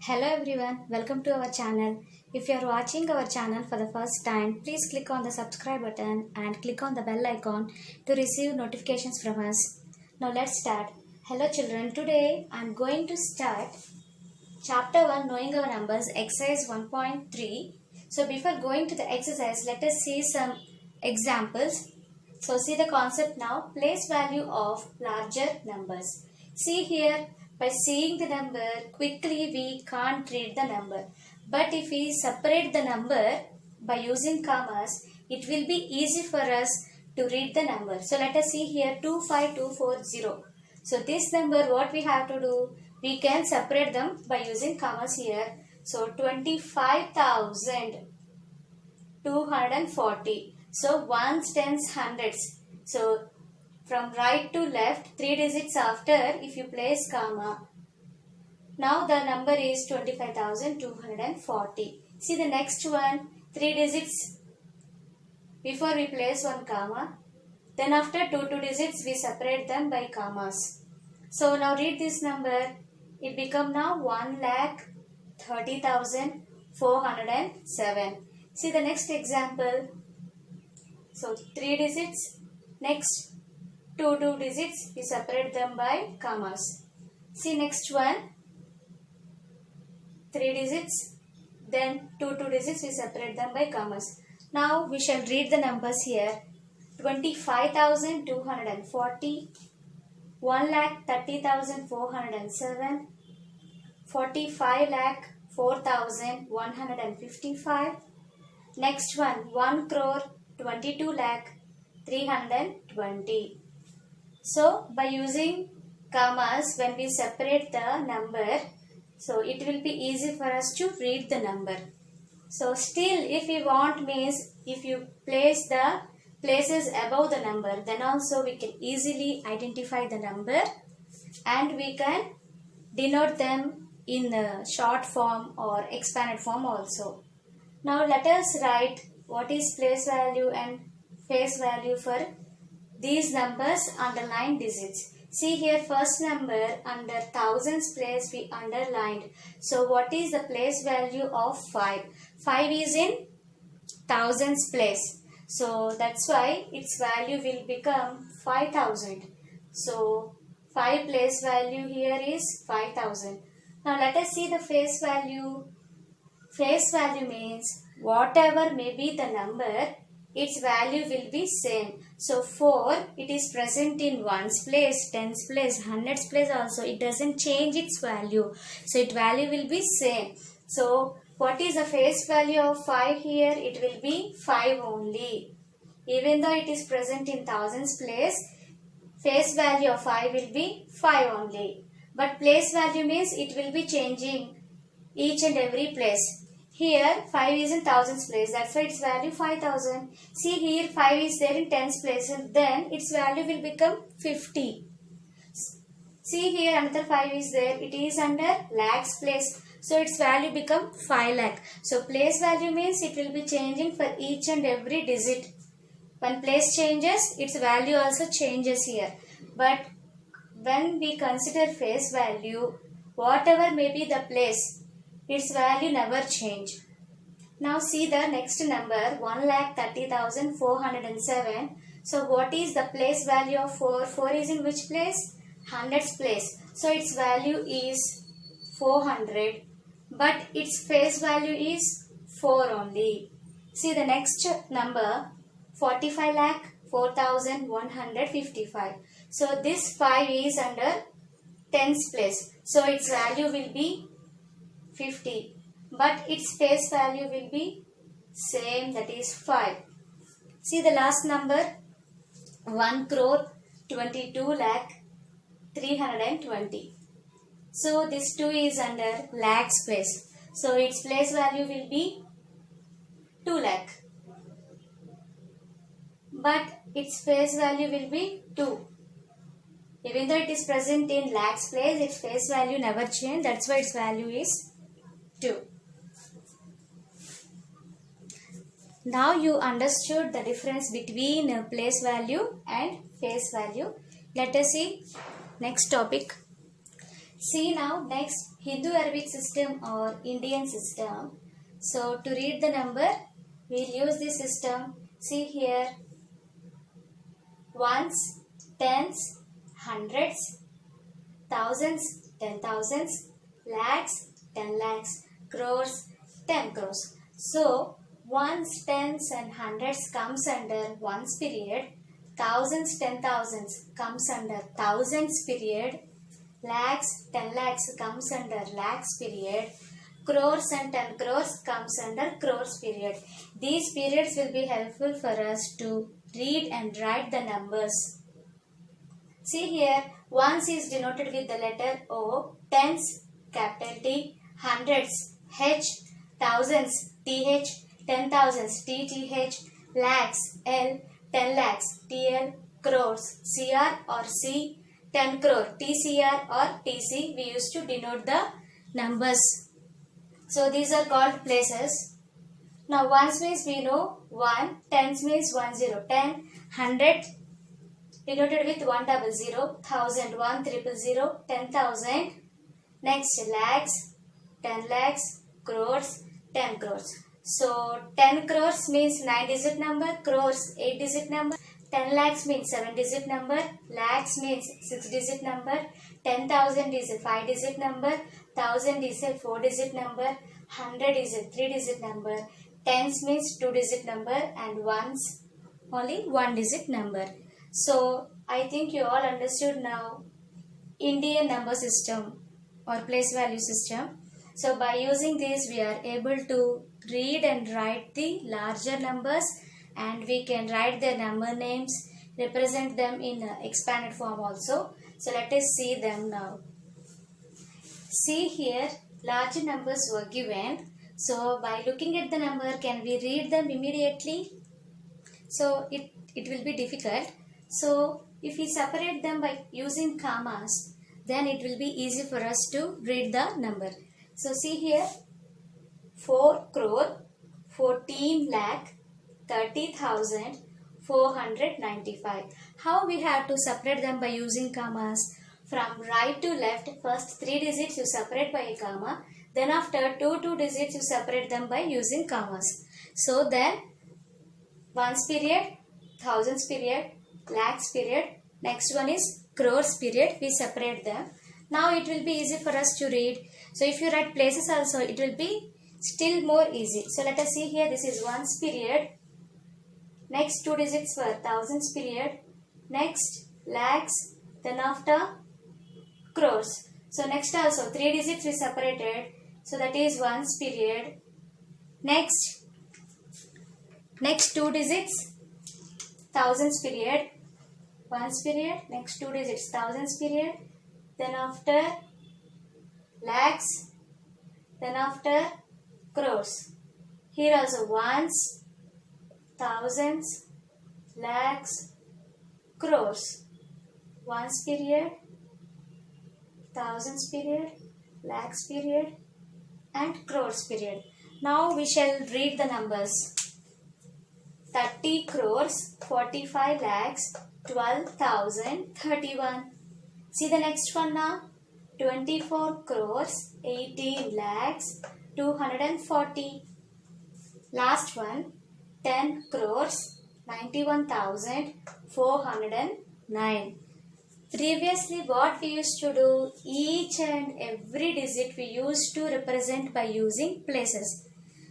Hello everyone, welcome to our channel. If you are watching our channel for the first time, please click on the subscribe button and click on the bell icon to receive notifications from us. Now let's start. Hello children, today I am going to start chapter 1 knowing our numbers exercise 1.3. So before going to the exercise, let us see some examples. So see the concept now, place value of larger numbers. See here, by seeing the number quickly we can't read the number. But if we separate the number by using commas, it will be easy for us to read the number. So let us see here 25240. So this number what we have to do, we can separate them by using commas here. So 25,240. So ones, tens, hundreds. So from right to left, 3 digits after if you place comma. Now the number is 25,240. See the next one, 3 digits before we place one comma. Then after two digits we separate them by commas. So now read this number. It become now 1,30,407. See the next example. So 3 digits. Next two digits we separate them by commas. See next one. 3 digits. Then two digits we separate them by commas. Now we shall read the numbers here. 25,240. 1,30,407. 45,04,155. Next one, 1,22,320. So by using commas, when we separate the number, so it will be easy for us to read the number. So still, if we want means, if you place the places above the number, then also we can easily identify the number and we can denote them in the short form or expanded form also. Now let us write what is place value and face value for these numbers underlined digits. See here, first number under thousands place we underlined. So what is the place value of 5? 5 is in thousands place. So that's why its value will become 5,000. So 5 place value here is 5,000. Now let us see the face value. Face value means whatever may be the number, its value will be same. So 4, it is present in ones place, tens place, hundreds place also. It doesn't change its value. So its value will be same. So what is the face value of 5 here? It will be 5 only. Even though it is present in thousands place, face value of 5 will be 5 only. But place value means it will be changing each and every place. Here 5 is in thousands place, that's why its value 5,000. See here 5 is there in tens place, and then its value will become 50. See here another 5 is there, it is under lakhs place, so its value become 5 lakh. So place value means it will be changing for each and every digit. When place changes, its value also changes here. But when we consider face value, whatever may be the place, its value never change. Now see the next number, 1,30,407. So what is the place value of 4? 4 is in which place? Hundreds place. So its value is 400. But its face value is 4 only. See the next number, 45,04,155. So this 5 is under tens place. So its value will be 50, but its face value will be same, that is 5. See the last number, 1,22,320. So this 2 is under lakhs place. So its place value will be 2 lakh. But its face value will be 2. Even though it is present in lakhs place, its face value never change. That's why its value is 2. Now you understood the difference between place value and face value. Let us see next topic. See now next Hindu Arabic system or Indian system. So to read the number, we'll use this system. See here, ones, tens, hundreds, thousands, 10,000s, lakhs, 10 lakhs, crores, 10 crores. So ones, tens and hundreds comes under ones period, thousands, 10,000s comes under thousands period, lakhs, 10 lakhs comes under lakhs period, crores and 10 crores comes under crores period. These periods will be helpful for us to read and write the numbers. See here, ones is denoted with the letter O, tens, capital T, hundreds, H, thousands, TH, 10,000s, TTH, lakhs, L, 10 lakhs, TL, crores, CR or C, 10 crore, TCR or TC. We used to denote the numbers. So these are called places. Now ones means we know 1, tens means 10, 10, 100 denoted with 100, 1000, 100, 10,000. Next lakhs, 10 lakhs, crores, 10 crores. So 10 crores means 9-digit number, crores 8-digit number, 10 lakhs means 7-digit number, lakhs means 6-digit number, 10,000 is a 5-digit number, 1000 is a 4-digit number, 100 is a 3-digit number, tens means 2-digit number and ones only 1-digit number. So I think you all understood now Indian number system or place value system. So by using this we are able to read and write the larger numbers, and we can write their number names, represent them in expanded form also. So let us see them now. See here, larger numbers were given. So by looking at the number, can we read them immediately? So it will be difficult. So if we separate them by using commas, then it will be easy for us to read the number. So see here, 4 crore, 14 lakh, 30,495. How we have to separate them by using commas? From right to left, first 3 digits you separate by a comma. Then after 2 digits you separate them by using commas. So then ones period, thousands period, lakhs period. Next one is crores period. We separate them. Now it will be easy for us to read. So if you write places also, it will be still more easy. So let us see here, this is ones period. Next 2 digits were thousands period. Next lakhs. Then after crores. So next also 3 digits we separated. So that is ones period. Next 2 digits thousands period. Ones period. Next 2 digits thousands period. Then after lakhs. Then after crores. Here also ones, thousands, lakhs, crores. Ones period, thousands period, lakhs period and crores period. Now we shall read the numbers. 30 crores, 45 lakhs, 12,031. See the next one now. 24 crores, 18 lakhs, 240. Last one, 10 crores, 91,409. Previously what we used to do, each and every digit we used to represent by using places.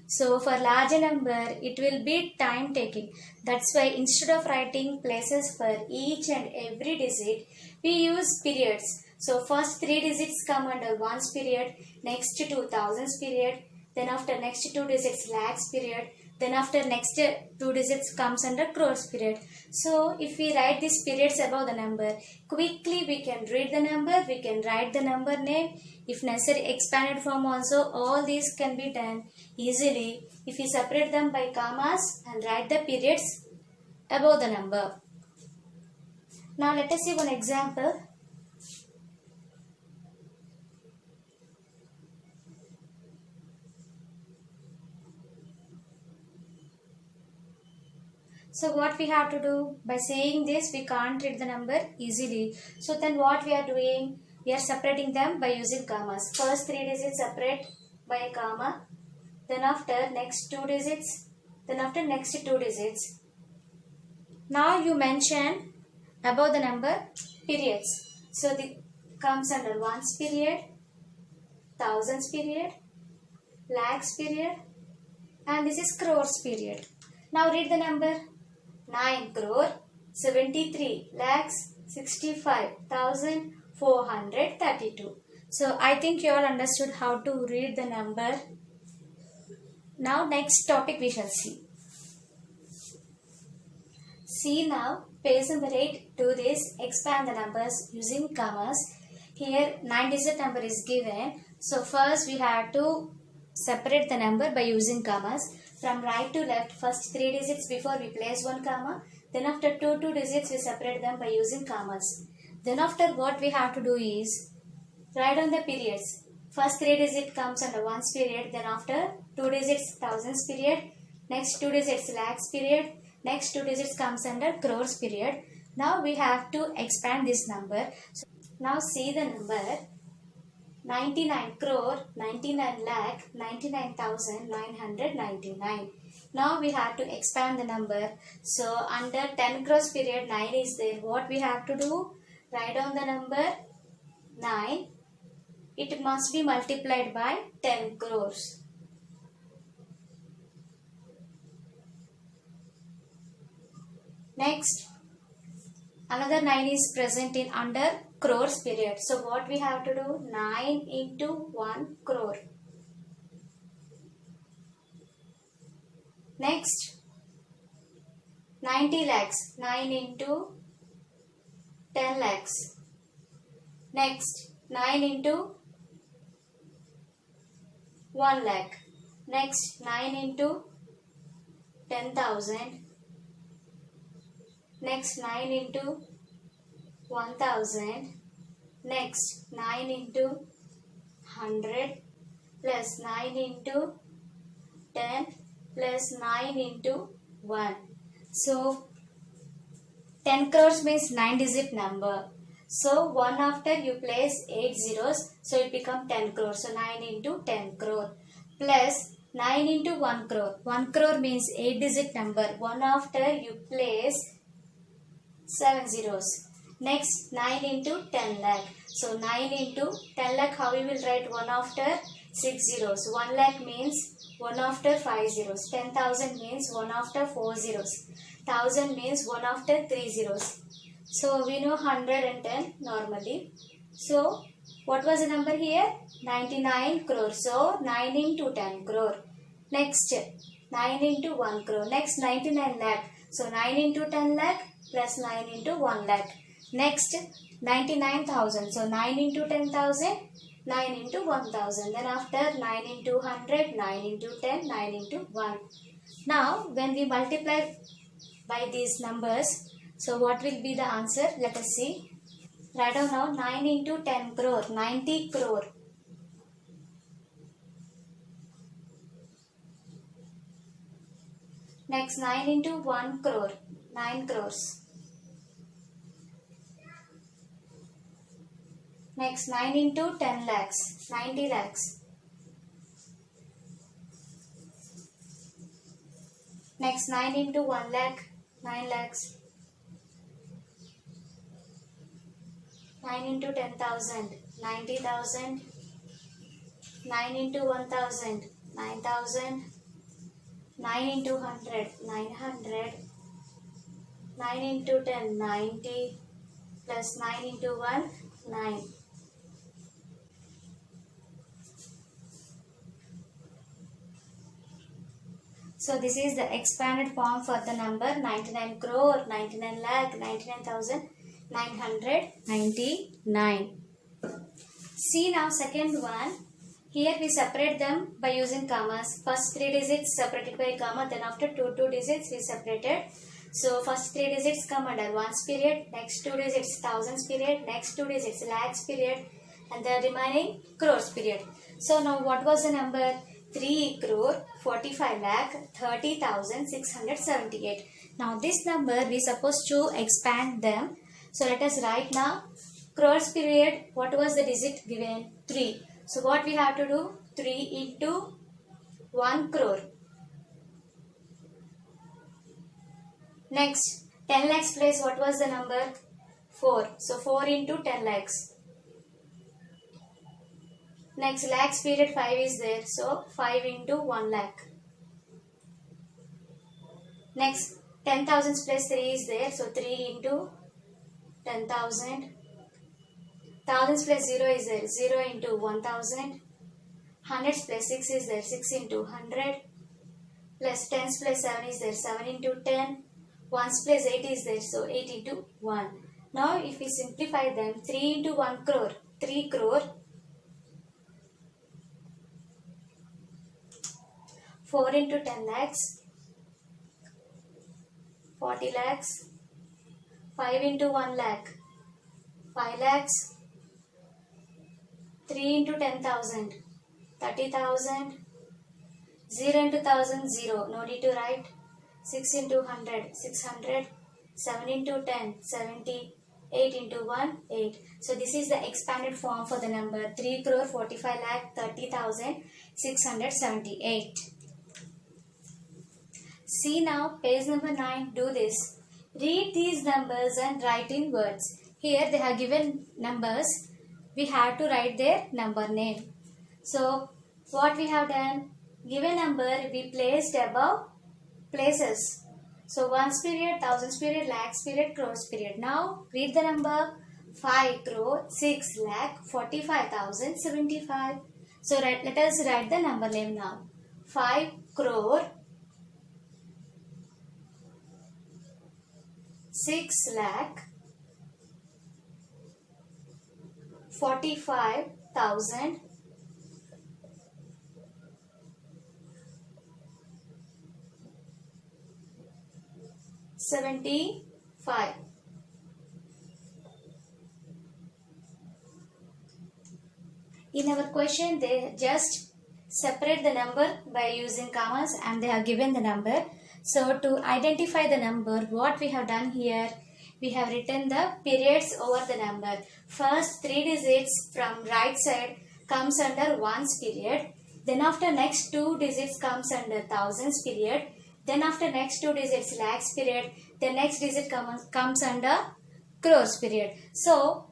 So for larger number, it will be time taking. That's why instead of writing places for each and every digit, we use periods. So first 3 digits come under ones period, next 2 thousands period, then after next 2 digits lakhs period, then after next 2 digits comes under crores period. So if we write these periods above the number, quickly we can read the number, we can write the number name. If necessary, expanded form also, all these can be done easily if we separate them by commas and write the periods above the number. Now let us see one example. So what we have to do, by saying this we can't read the number easily. So then what we are doing, We are separating them by using commas. First 3 digits separate by a comma. Then after next 2 digits. Then after next 2 digits. Now you mention above the number periods. So the comes under ones period, thousands period, lakhs period, and this is crores period. Now read the number. 9 crore 73 lakhs 65,432. So I think you all understood how to read the number. Now next topic we shall see. See now page number 8. Do this. Expand the numbers using commas. Here 9-digit number is given. So first we have to separate the number by using commas. From right to left, first 3 digits before we place 1 comma. Then after 2 digits we separate them by using commas. Then after what we have to do is write down the periods. First 3 digit comes under ones period. Then after 2 digits thousands period. Next 2 digits lakhs period. Next 2 digits comes under crores period. Now we have to expand this number. So now see the number. 99 crore 99 lakh 99,999. Now we have to expand the number. So under 10 crores period 9 is there. What we have to do? Write down the number 9. It must be multiplied by 10 crores. Next, another 9 is present in under crores period. So what we have to do? 9 into 1 crore. Next, 90 lakhs. 9 into 10 lakhs. Next, 9 into 1 lakh. Next, 9 into 10,000. Next, 9 into 1,000. Next, 9 into 100 plus 9 into 10 plus 9 into 1. So, 10 crores means 9-digit number. So, 1 after you place 8 zeros. So, it becomes 10 crore. So, 9 into 10 crore plus 9 into 1 crore. 1 crore means 8-digit number. 1 after you place 7 zeros. Next 9 into 10 lakh. So 9 into 10 lakh, how we will write 1 after 6 zeros. 1 lakh means 1 after 5 zeros. 10,000 means 1 after 4 zeros. 1,000 means 1 after 3 zeros. So we know 110 normally. So what was the number here? 99 crore. So 9 into 10 crore. Next 9 into 1 crore. Next 99 lakh. So 9 into 10 lakh plus 9 into 1 lakh. Next 99,000. So 9 into 10,000, 9 into 1,000. Then after 9 into 100, 9 into 10, 9 into 1. Now when we multiply by these numbers, so what will be the answer? Let us see. Write down now 9 into 10 crore, 90 crore. Next 9 into 1 crore, 9 crores. Next 9 into 10 lakhs, 90 lakhs. Next 9 into 1 lakh, 9 lakhs. 9 into 10,000, 90,000. 9 into 1,000, 9,000. 9 into 100, 900. 9 into 10, 90. Plus 9 into 1, 9. So this is the expanded form for the number 99 crore, 99 lakh, 99,999. See now second one. Here we separate them by using commas. First 3 digits separated by a comma. Then after 2 digits we separated. So first 3 digits come under ones period. Next 2 digits thousands period. Next 2 digits lakhs period. And the remaining crores period. So now what was the number? 3 crore 45 lakh 30,678. Now this number we supposed to expand them. So let us write now Crores period, what was the digit given? 3. So what we have to do? 3 into 1 crore. Next, 10 lakhs place, what was the number? 4. So 4 into 10 lakhs. Next, lakhs period 5 is there. So 5 into 1 lakh. Next, 10,000 place 3 is there. So 3 into 10,000. Thousands place 0 is there. 0 into 1,000. Hundreds place 6 is there. 6 into 100. Plus tens place 7 is there. 7 into 10. Ones place 8 is there. So 8 into 1. Now if we simplify them, 3 into 1 crore. 3 crore. 4 into 10 lakhs. 40 lakhs. 5 into 1 lakh. 5 lakhs. 3 into 10,000. 30,000. 0 into 1,000. 0. No need to write. 6 into 100. 600. 7 into 10. 70. 8 into 1. 8. So this is the expanded form for the number 3 crore 45 lakh 30,678. See now page number 9. Do this. Read these numbers and write in words. Here they have given numbers. We have to write their number name. So what we have done? Given number we placed above places. So ones period, thousands period, lakhs period, crores period. Now read the number 5 crore 6 lakh 45,075. So let us write the number name now. 5 crore 6 lakh 45,000 75. In our question, they just separate the number by using commas and they have given the number. So to identify the number, what we have done here, we have written the periods over the number. First 3 digits from right side comes under ones period. Then after next 2 digits comes under thousands period. Then after next 2 digits lakhs period. The next digit comes under crores period. So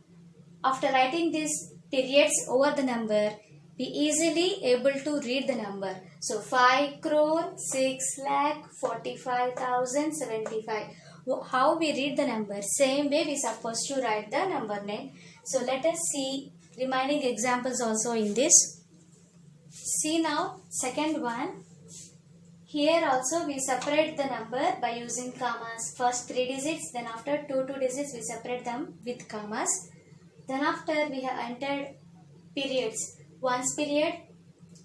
after writing these periods over the number, we easily able to read the number. So 5 crore 6 lakh 45,075. How we read the number? Same way we supposed to write the number name. So let us see remaining examples also in this. See now second one. Here also we separate the number by using commas. First 3 digits, then after 2 digits we separate them with commas. Then after we have entered periods. Ones period,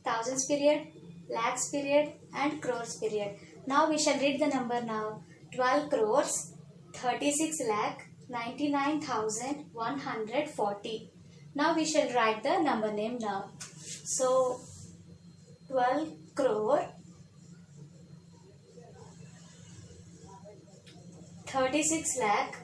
thousands period, lakhs period and crores period. Now we shall read the number now. 12 crores 36 lakh 99,140. Now we shall write the number name now. So 12 crore 36 lakh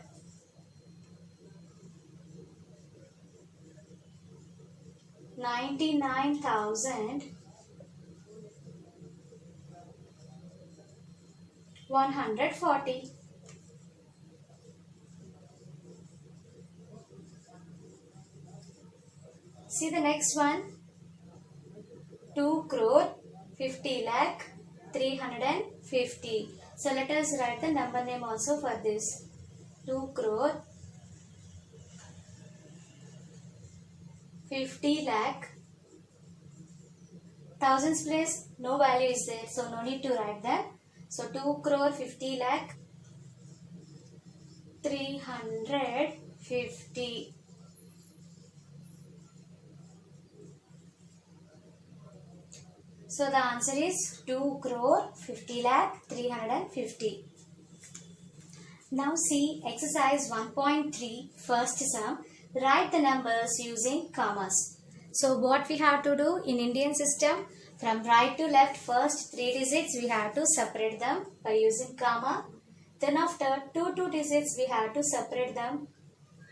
99,140. See the next one. 2 crore 50 lakh 350. So let us write the number name also for this. 2 crore 50 lakh. Thousands place no value is there, so no need to write that. So 2 crore 50 lakh 350. So the answer is 2 crore 50 lakh 350. Now see exercise 1.3 first sum. Write the numbers using commas. So what we have to do in Indian system, from right to left first 3 digits we have to separate them by using comma. Then after 2 digits we have to separate them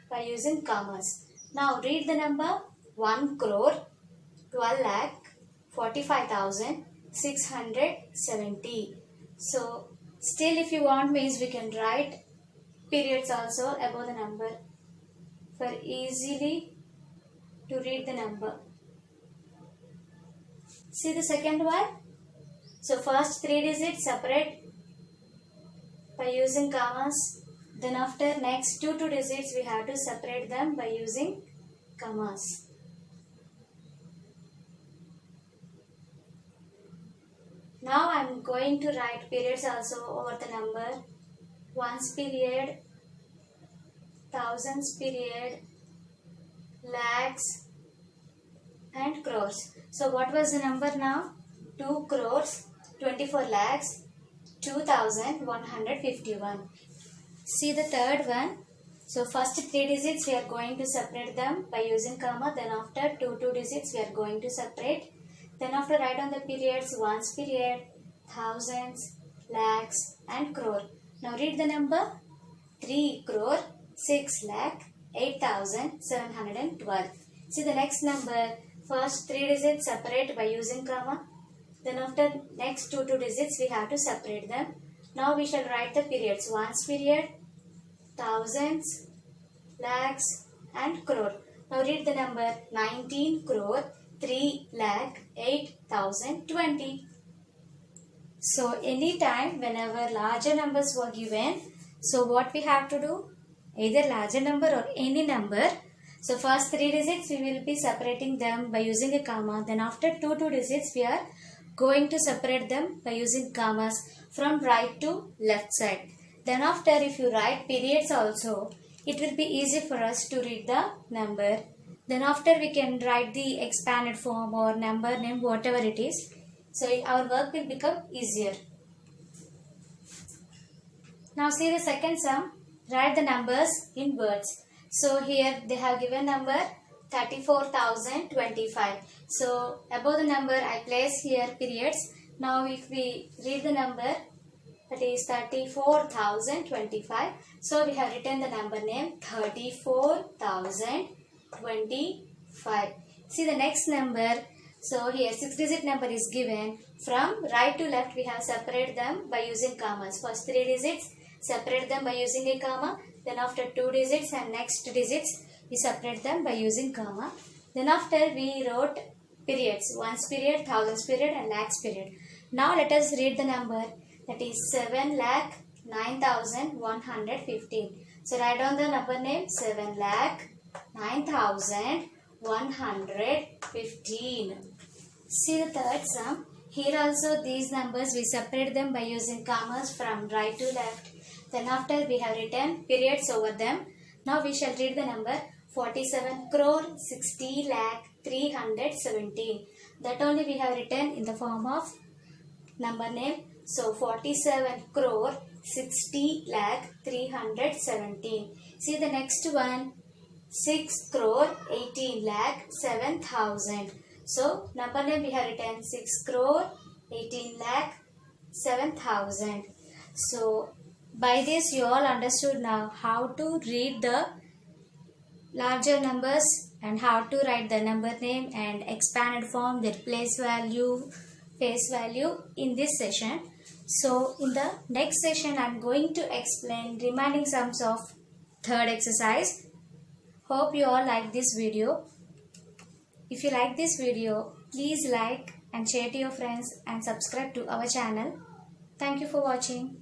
by using commas. Now read the number 1 crore 12 lakh 45,670. So still if you want means we can write periods also above the number for easily to read the number. See the second one. So first 3 digits separate by using commas. Then after next 2 digits we have to separate them by using commas. Now I am going to write periods also over the number. Ones period, thousands period, lakhs and crores. So what was the number now? 2 crores 24 lakhs 2,151. See the third one. So first 3 digits we are going to separate them by using comma. Then after 2 digits we are going to separate. Then after write on the periods, ones period, thousands, lakhs and crore. Now read the number 3 crore 6 lakh 8,712. See the next number. First 3 digits separate by using comma. Then after next 2 digits we have to separate them. Now we shall write the periods. Ones period, thousands, lakhs and crore. Now read the number 19 crore 3 lakh 8,020. So anytime whenever larger numbers were given, so what we have to do? Either larger number or any number. So first 3 digits we will be separating them by using a comma. Then after 2 digits we are going to separate them by using commas from right to left side. Then after if you write periods also, it will be easy for us to read the number. Then after we can write the expanded form or number name, whatever it is. So our work will become easier. Now see the second sum. Write the numbers in words. So here they have given number 34,025. So above the number I place here periods. Now if we read the number, that is 34,025. So we have written the number name 34,025. See the next number. So here 6-digit number is given. From right to left we have separated them by using commas. First 3 digits separate them by using a comma. Then after 2 digits and next digits we separate them by using comma. Then after we wrote periods. Ones period, thousands period and lakhs period. Now let us read the number. That is 7,09,115. So write down the number name 7,09,115. See the third sum. Here also these numbers we separate them by using commas from right to left. Then after we have written periods over them. Now we shall read the number 47 crore 60 lakh 317. That only we have written in the form of number name. So 47 crore 60 lakh 317. See the next one. 6 crore 18 lakh 7,000. So number name we have written 6 crore 18 lakh 7,000. So by this you all understood now how to read the larger numbers and how to write the number name and expanded form, their place value, face value in this session. So in the next session I am going to explain remaining sums of third exercise. Hope you all like this video. If you like this video, please like and share to your friends and subscribe to our channel. Thank you for watching.